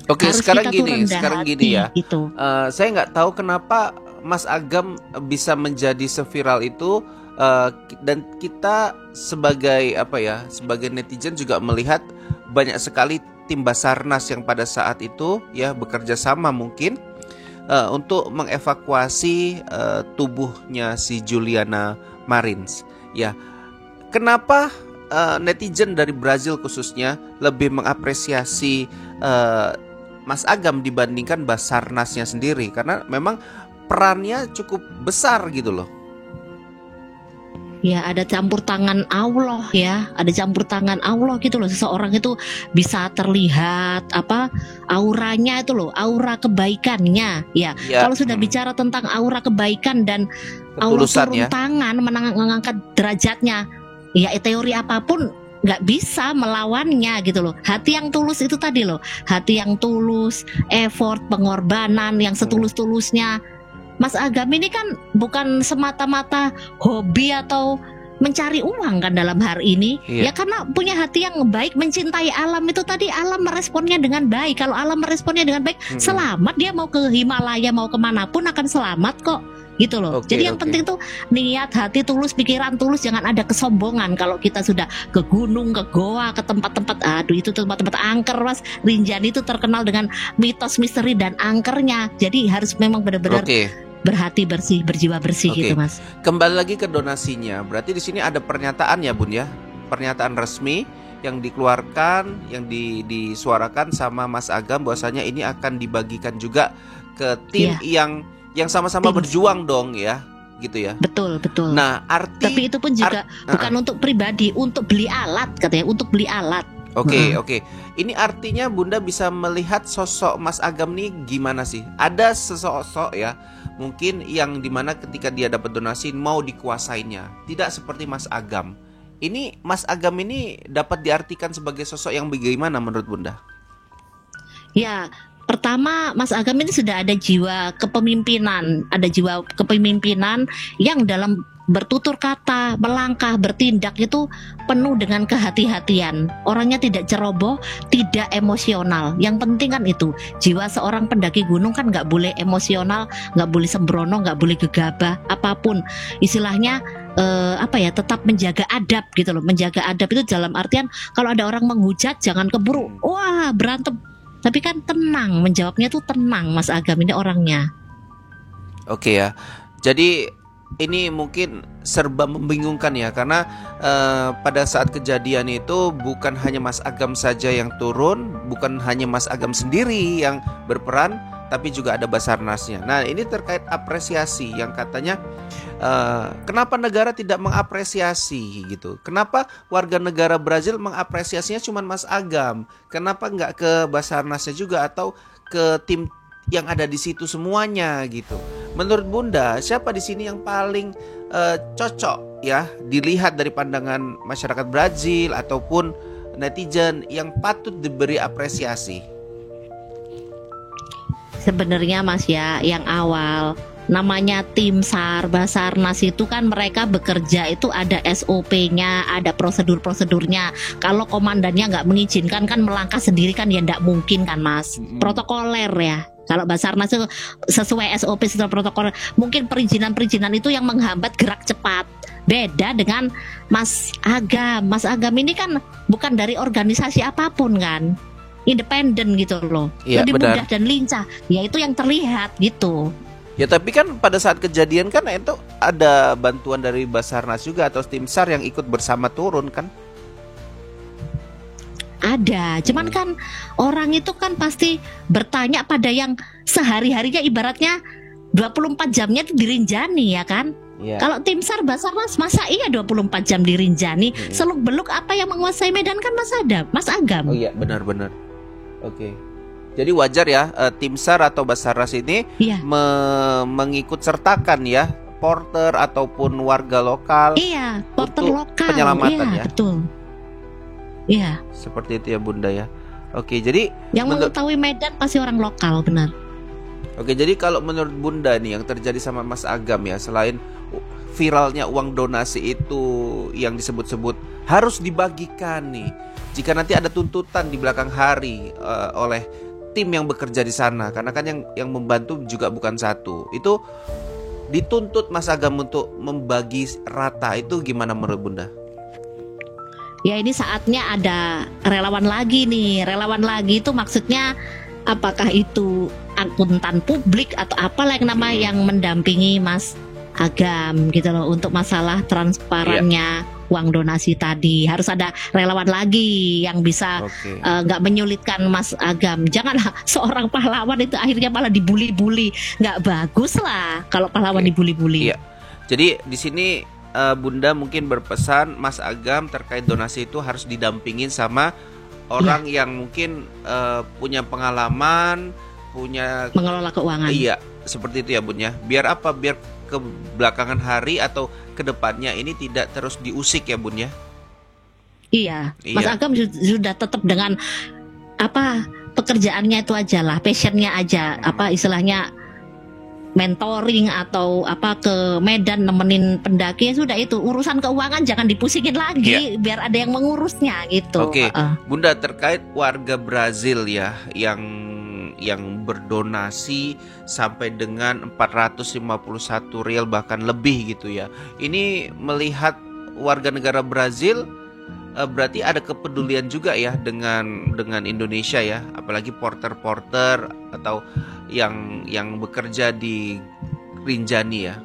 Oke, Harus sekarang kita tuh gini, rendah sekarang hati gini ya. gitu. Saya nggak tahu kenapa Mas Agam bisa menjadi seviral itu, dan kita sebagai apa ya, sebagai netizen juga melihat banyak sekali tim Basarnas yang pada saat itu ya bekerja sama mungkin untuk mengevakuasi tubuhnya si Juliana Marins. Ya, kenapa netizen dari Brazil khususnya lebih mengapresiasi Mas Agam dibandingkan Basarnasnya sendiri? Karena memang perannya cukup besar gitu loh. Ya, ada campur tangan Allah ya, ada campur tangan Allah gitu loh. Seseorang itu bisa terlihat apa auranya itu loh, aura kebaikannya ya. Ya, Kalau sudah bicara tentang aura kebaikan dan Allah ketulusan turun ya. tangan mengangkat derajatnya, ya teori apapun nggak bisa melawannya gitu loh. Hati yang tulus itu tadi loh, hati yang tulus, effort, pengorbanan yang setulus-tulusnya. Mas Agam ini kan bukan semata-mata hobi atau mencari uang kan dalam hari ini. Iya. Ya karena punya hati yang baik, mencintai alam itu tadi. Alam meresponnya dengan baik. Kalau alam meresponnya dengan baik, selamat. Dia mau ke Himalaya, mau kemanapun akan selamat kok gitu loh. Oke, Jadi yang penting tuh niat, hati tulus, pikiran tulus. Jangan ada kesombongan. Kalau kita sudah ke gunung, ke goa, ke tempat-tempat, aduh itu tempat-tempat angker Mas. Rinjani itu terkenal dengan mitos, misteri dan angkernya. Jadi harus memang benar-benar berhati bersih, berjiwa bersih gitu Mas. Kembali lagi ke donasinya. Berarti di sini ada pernyataan ya Bun ya, pernyataan resmi yang dikeluarkan, yang disuarakan sama Mas Agam bahwasanya ini akan dibagikan juga ke tim yang sama-sama berjuang dong ya, gitu ya. Betul. Nah, tapi itu pun juga bukan untuk pribadi, untuk beli alat katanya, untuk beli alat. Oke. Ini artinya Bunda bisa melihat sosok Mas Agam nih gimana sih? Ada sesosok ya, mungkin yang dimana ketika dia dapat donasi mau dikuasainya. Tidak seperti Mas Agam. Ini Mas Agam ini dapat diartikan sebagai sosok yang bagaimana menurut Bunda? Ya, pertama Mas Agam ini sudah ada jiwa kepemimpinan, yang dalam bertutur kata, melangkah, bertindak itu penuh dengan kehati-hatian. Orangnya tidak ceroboh, tidak emosional. Yang penting kan itu, jiwa seorang pendaki gunung kan nggak boleh emosional, nggak boleh sembrono, nggak boleh gegabah, apapun. Istilahnya tetap menjaga adab gitu loh. Menjaga adab itu dalam artian kalau ada orang menghujat jangan keburu, wah berantem. Tapi kan tenang, menjawabnya tuh tenang. Mas Agam ini orangnya. Oke ya. Jadi ini mungkin serba membingungkan ya, karena pada saat kejadian itu bukan hanya Mas Agam saja yang turun, bukan hanya Mas Agam sendiri yang berperan, tapi juga ada Basarnasnya. Nah, ini terkait apresiasi yang katanya kenapa negara tidak mengapresiasi gitu? Kenapa warga negara Brazil mengapresiasinya cuma Mas Agam? Kenapa nggak ke Basarnasnya juga atau ke tim yang ada di situ semuanya gitu? Menurut Bunda, siapa di sini yang paling cocok ya dilihat dari pandangan masyarakat Brazil ataupun netizen yang patut diberi apresiasi? Sebenarnya Mas ya, yang awal namanya tim SAR, Basarnas itu kan mereka bekerja itu ada SOP-nya, ada prosedur-prosedurnya. Kalau komandannya nggak mengizinkan kan melangkah sendiri kan ya nggak mungkin kan Mas. Protokoler ya. Kalau Basarnas itu sesuai SOP sesuai protokol. Mungkin perizinan-perizinan itu yang menghambat gerak cepat. Beda dengan Mas Agam. Mas Agam ini kan bukan dari organisasi apapun kan. Independen gitu loh. Ya, lebih benar. mudah dan lincah. Ya itu yang terlihat gitu. Ya tapi kan pada saat kejadian kan itu ada bantuan dari Basarnas juga atau tim SAR yang ikut bersama turun kan? Ada, cuman kan orang itu kan pasti bertanya pada yang sehari-harinya ibaratnya 24 jamnya itu dirinjani ya kan? Yeah. Kalau tim SAR Basarnas masa iya 24 jam dirinjani? Seluk-beluk apa yang menguasai medan kan Mas Agam. Oh iya, benar-benar. Oke. Jadi wajar ya tim SAR atau Basarnas ini mengikut sertakan ya porter ataupun warga lokal. Iya, porter lokal. Penyelamatan ya. Betul. Iya. Seperti itu ya Bunda ya. Oke, jadi yang mengetahui medan pasti orang lokal, benar. Oke, jadi kalau menurut Bunda nih yang terjadi sama Mas Agam ya, selain viralnya uang donasi itu yang disebut-sebut harus dibagikan nih. Jika nanti ada tuntutan di belakang hari oleh tim yang bekerja di sana, karena kan yang membantu juga bukan satu. Itu dituntut Mas Agam untuk membagi rata. Itu gimana menurut Bunda? Ya ini saatnya ada relawan lagi nih. Relawan lagi itu maksudnya apakah itu akuntan publik atau apalah yang nama yang mendampingi Mas Agam gitu loh untuk masalah transparannya uang donasi tadi. Harus ada relawan lagi yang bisa nggak menyulitkan Mas Agam. Janganlah seorang pahlawan itu akhirnya malah dibully-bully. Nggak bagus lah kalau pahlawan dibully-bully. Iya. Jadi di sini Bunda mungkin berpesan Mas Agam terkait donasi itu harus didampingin sama orang yang mungkin punya pengalaman, punya mengelola keuangan. Iya, seperti itu ya Bun ya. Biar apa? Biar ke belakangan hari atau ke depannya ini tidak terus diusik ya Bun ya. Iya. Mas Agam sudah tetap dengan apa pekerjaannya itu aja lah, passionnya aja, apa istilahnya mentoring atau apa ke Medan nemenin pendaki, sudah itu urusan keuangan jangan dipusingin lagi, biar ada yang mengurusnya gitu. Bunda terkait warga Brazil ya yang berdonasi sampai dengan 451 rial bahkan lebih gitu ya. Ini melihat warga negara Brazil berarti ada kepedulian juga ya dengan Indonesia ya, apalagi porter-porter atau yang bekerja di Rinjani ya.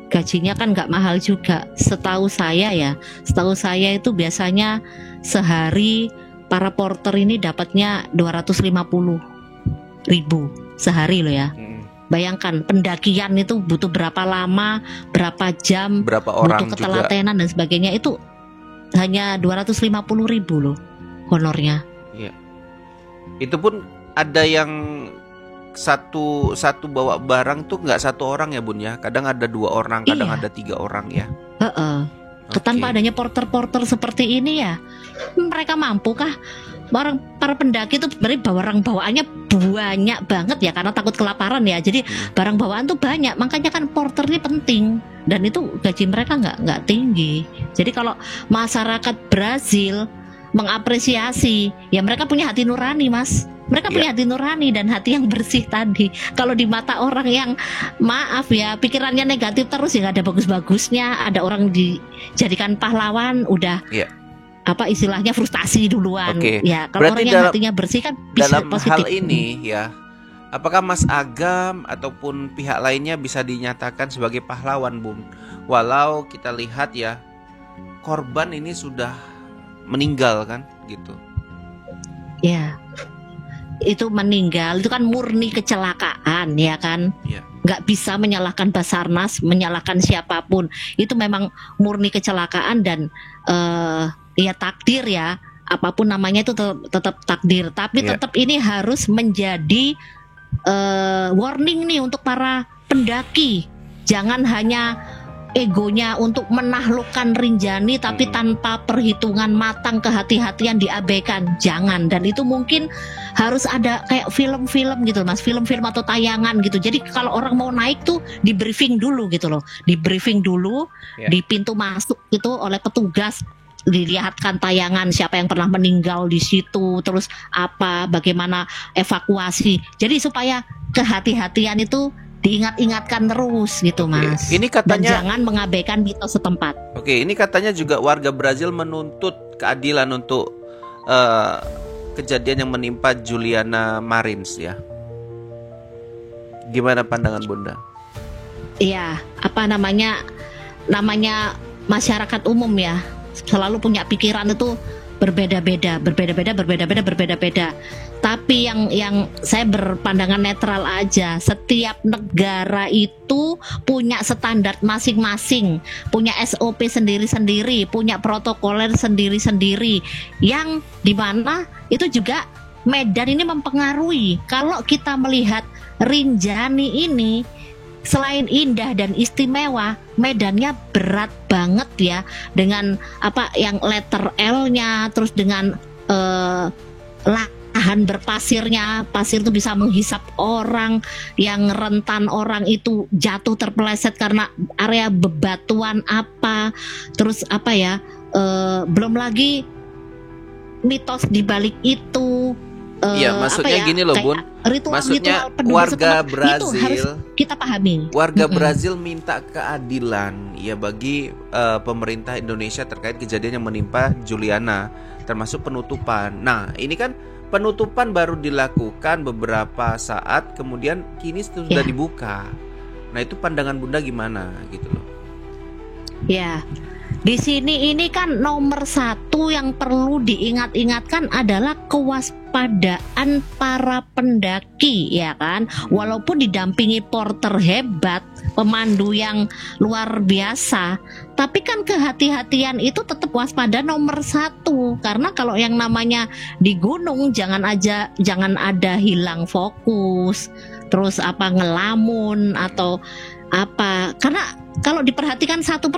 Gajinya kan nggak mahal juga, setahu saya itu biasanya sehari para porter ini dapatnya 250.000 sehari loh ya. Bayangkan pendakian itu butuh berapa lama, berapa jam, berapa orang butuh ketelatenan juga dan sebagainya, itu hanya 250.000 loh honornya. Iya. Itu pun ada yang satu bawa barang tuh nggak satu orang ya Bun ya. Kadang ada 2 orang, kadang ada 3 orang ya. Tanpa adanya porter-porter seperti ini ya, mereka mampukah? Para pendaki itu barang bawaannya banyak banget ya, karena takut kelaparan ya. Jadi barang bawaan tuh banyak, makanya kan porter ini penting. Dan itu gaji mereka nggak tinggi. Jadi kalau masyarakat Brazil mengapresiasi, ya mereka punya hati nurani Mas. Mereka punya hati nurani dan hati yang bersih tadi. Kalau di mata orang yang maaf ya pikirannya negatif terus ya, nggak ada bagus-bagusnya. Ada orang dijadikan pahlawan udah apa istilahnya frustasi duluan. Ya kalau orang yang hatinya bersih kan bisa dalam positif. Hal ini ya, apakah Mas Agam ataupun pihak lainnya bisa dinyatakan sebagai pahlawan Bun? Walau kita lihat ya korban ini sudah meninggal kan gitu. Ya. Itu meninggal, itu kan murni kecelakaan ya kan. Nggak bisa menyalahkan Basarnas, menyalahkan siapapun. Itu memang murni kecelakaan dan ya takdir ya, apapun namanya itu tetap takdir. Tapi tetap ini harus menjadi warning nih untuk para pendaki. Jangan hanya egonya untuk menaklukkan Rinjani tapi tanpa perhitungan matang, kehati-hatian diabaikan. Jangan. Dan itu mungkin harus ada kayak film-film gitu Mas, film-film atau tayangan gitu. Jadi kalau orang mau naik tuh di briefing dulu gitu loh. Di briefing dulu di pintu masuk itu oleh petugas, dilihatkan tayangan siapa yang pernah meninggal di situ, terus apa, bagaimana evakuasi. Jadi supaya kehati-hatian itu diingat-ingatkan terus gitu Mas. Ini katanya, dan jangan mengabaikan mitos setempat. Ini katanya juga warga Brazil menuntut keadilan untuk kejadian yang menimpa Juliana Marins ya. Gimana pandangan Bunda? Iya, apa namanya masyarakat umum ya, selalu punya pikiran itu berbeda-beda. Tapi yang saya berpandangan netral aja. Setiap negara itu punya standar masing-masing, punya SOP sendiri-sendiri, punya protokoler sendiri-sendiri, yang dimana itu juga Medan ini mempengaruhi. Kalau kita melihat Rinjani ini, selain indah dan istimewa, medannya berat banget ya, dengan apa yang letter L-nya, terus dengan lahan berpasirnya, pasir itu bisa menghisap orang, yang rentan orang itu jatuh terpeleset karena area bebatuan apa, terus apa ya, belum lagi mitos di balik itu, Iya, maksudnya gini loh, Bun. Maksudnya warga Brazil itu harus kita pahami. Warga Brazil minta keadilan ya bagi pemerintah Indonesia terkait kejadian yang menimpa Juliana, termasuk penutupan. Nah, ini kan penutupan baru dilakukan beberapa saat, kemudian kini sudah dibuka. Nah, itu pandangan Bunda gimana gitu loh? Ya. Di sini ini kan nomor satu yang perlu diingat-ingatkan adalah kewaspadaan para pendaki, ya kan. Walaupun didampingi porter hebat, pemandu yang luar biasa, tapi kan kehati-hatian itu tetap waspada nomor satu. Karena kalau yang namanya di gunung jangan ada hilang fokus, terus ngelamun atau apa. Karena kalau diperhatikan satu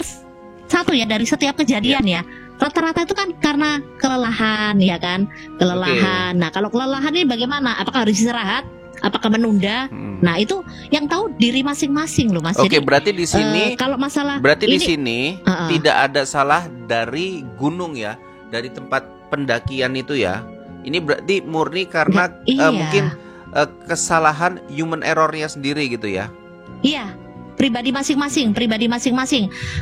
ya dari setiap kejadian ya, rata-rata itu kan karena kelelahan, ya kan, kelelahan. Nah, kalau kelelahan ini bagaimana? Apakah harus istirahat? Apakah menunda? Nah, itu yang tahu diri masing-masing loh, Mas. Oke, Jadi, berarti di sini kalau masalah berarti ini, di sini tidak ada salah dari gunung ya, dari tempat pendakian itu ya. Ini berarti murni karena mungkin kesalahan human errornya sendiri gitu ya. Iya. Pribadi masing-masing.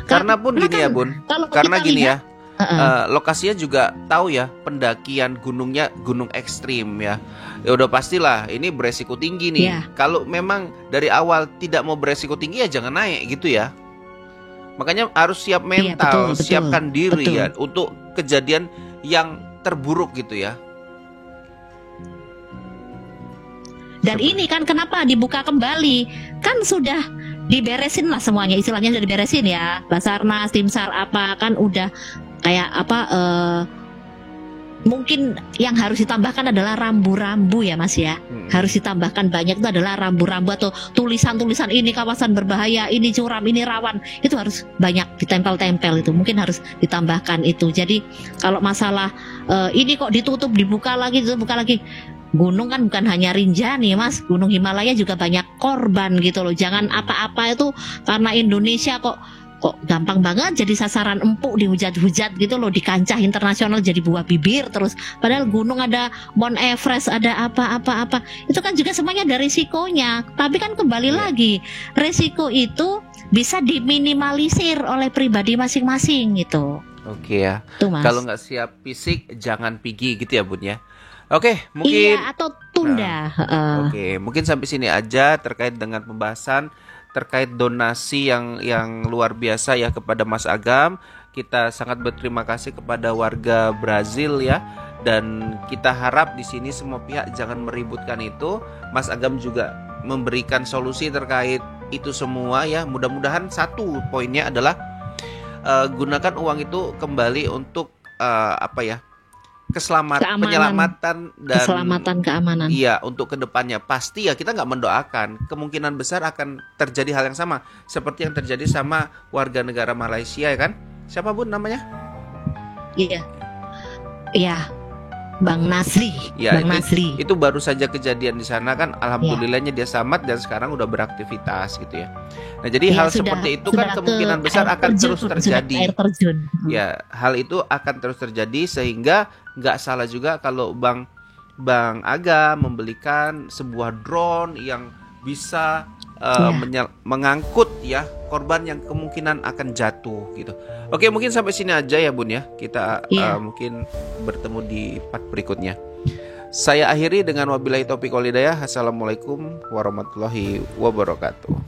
Karena pun gini ya, Bun. Karena gini lihat, lokasinya juga tahu ya, pendakian gunungnya gunung ekstrim ya. Ya udah pastilah ini beresiko tinggi nih. Yeah. Kalau memang dari awal tidak mau beresiko tinggi ya jangan naik gitu ya. Makanya harus siap mental, betul, siapkan diri betul. ya untuk kejadian yang terburuk gitu ya. Dan ini kan kenapa dibuka kembali? Kan sudah diberesin lah semuanya, istilahnya sudah diberesin ya. Basarnas, tim SAR kan udah kayak mungkin yang harus ditambahkan adalah rambu-rambu ya, Mas ya. Harus ditambahkan banyak itu adalah rambu-rambu atau tulisan-tulisan ini kawasan berbahaya, ini curam, ini rawan. Itu harus banyak ditempel-tempel, itu mungkin harus ditambahkan itu. Jadi kalau masalah ini kok ditutup, dibuka lagi. Gunung kan bukan hanya Rinjani, Mas. Gunung Himalaya juga banyak korban gitu loh. Jangan apa-apa itu karena Indonesia kok gampang banget jadi sasaran empuk, dihujat-hujat gitu loh di kancah internasional, jadi buah bibir terus. Padahal gunung ada Mount Everest, ada apa-apa. Itu kan juga semuanya ada risikonya. Tapi kan kembali lagi, risiko itu bisa diminimalisir oleh pribadi masing-masing gitu. Oke ya. Tuh, Mas. Kalau nggak siap fisik jangan pergi gitu ya, Bun ya. Oke, mungkin atau tunda. Oke, mungkin sampai sini aja terkait dengan pembahasan terkait donasi yang luar biasa ya kepada Mas Agam. Kita sangat berterima kasih kepada warga Brazil ya, dan kita harap di sini semua pihak jangan meributkan itu. Mas Agam juga memberikan solusi terkait itu semua ya. Mudah-mudahan satu poinnya adalah gunakan uang itu kembali untuk penyelamatan dan keamanan. Iya, untuk kedepannya pasti ya kita nggak mendoakan, kemungkinan besar akan terjadi hal yang sama seperti yang terjadi sama warga negara Malaysia ya kan? Siapa, Bun, namanya? Iya, Bang Nasri. Ya, Nasri. Itu baru saja kejadian di sana kan. Alhamdulillahnya dia selamat dan sekarang udah beraktivitas gitu ya. Nah, jadi hal seperti itu kan kemungkinan besar akan terus terjadi. Air terjun. Ya, hal itu akan terus terjadi sehingga nggak salah juga kalau Bang Aga membelikan sebuah drone yang bisa mengangkut ya korban yang kemungkinan akan jatuh gitu. Oke, mungkin sampai sini aja ya, Bun ya. Kita mungkin bertemu di part berikutnya. Saya akhiri dengan wabillahi taufiq wal hidayah. Assalamualaikum warahmatullahi wabarakatuh.